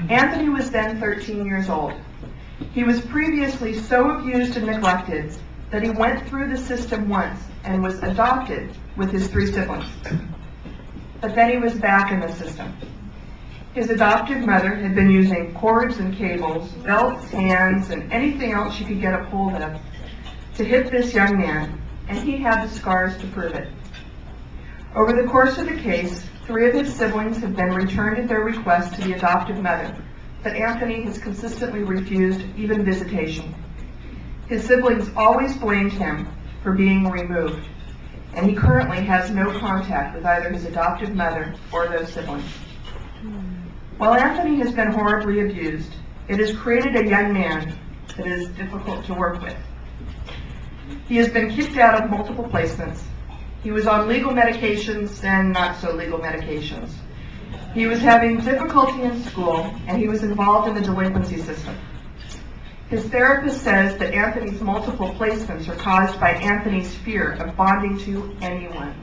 Anthony was then 13 years old. He was previously so abused and neglected that he went through the system once and was adopted with his 3 siblings. But then he was back in the system. His adoptive mother had been using cords and cables, belts, hands, and anything else she could get a hold of to hit this young man, and he had the scars to prove it. Over the course of the case, 3 of his siblings have been returned at their request to the adoptive mother, but Anthony has consistently refused even visitation. His siblings always blamed him for being removed, and he currently has no contact with either his adoptive mother or those siblings. While Anthony has been horribly abused, it has created a young man that is difficult to work with. He has been kicked out of multiple placements. He was on legal medications and not so legal medications. He was having difficulty in school, and he was involved in the delinquency system. His therapist says that Anthony's multiple placements are caused by Anthony's fear of bonding to anyone.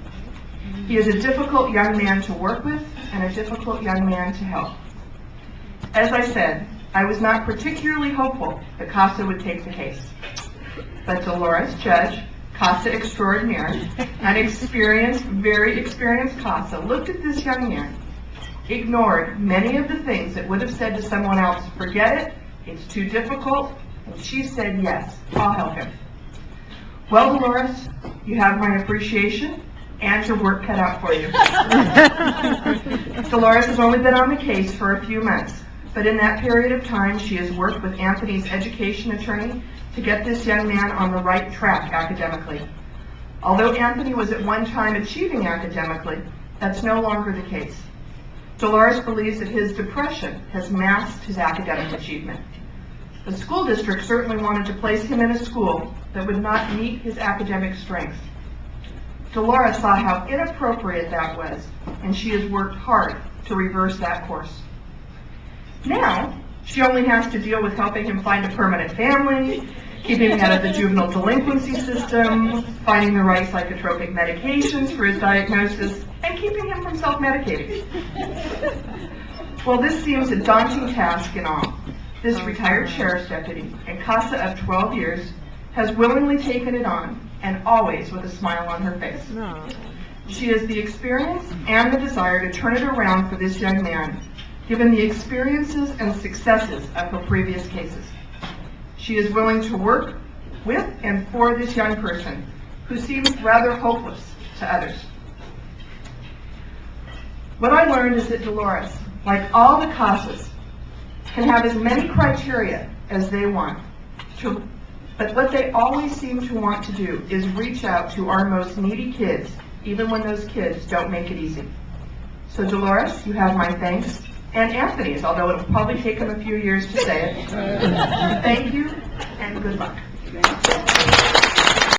He is a difficult young man to work with and a difficult young man to help. As I said, I was not particularly hopeful that Casa would take the case. But Dolores Judge, Casa extraordinaire, an experienced, very experienced Casa, looked at this young man, ignored many of the things that would have said to someone else, forget it, it's too difficult, and she said, yes, I'll help him. Well, Dolores, you have my appreciation and your work cut out for you. Dolores has only been on the case for a few months, but in that period of time, she has worked with Anthony's education attorney to get this young man on the right track academically. Although Anthony was at one time achieving academically, that's no longer the case. Dolores believes that his depression has masked his academic achievement. The school district certainly wanted to place him in a school that would not meet his academic strengths. Dolores saw how inappropriate that was, and she has worked hard to reverse that course. Now, she only has to deal with helping him find a permanent family, keeping him out of the juvenile delinquency system, finding the right psychotropic medications for his diagnosis, and keeping him from self-medicating. Well, this seems a daunting task in all. This retired sheriff's deputy and Casa of 12 years has willingly taken it on, and always with a smile on her face. She has the experience and the desire to turn it around for this young man, given the experiences and successes of her previous cases. She is willing to work with and for this young person, who seems rather hopeless to others. What I learned is that Dolores, like all the Casas, can have as many criteria as they want, but what they always seem to want to do is reach out to our most needy kids, even when those kids don't make it easy. So Dolores, you have my thanks, and Anthony's, although it'll probably take him a few years to say it. Thank you, and good luck.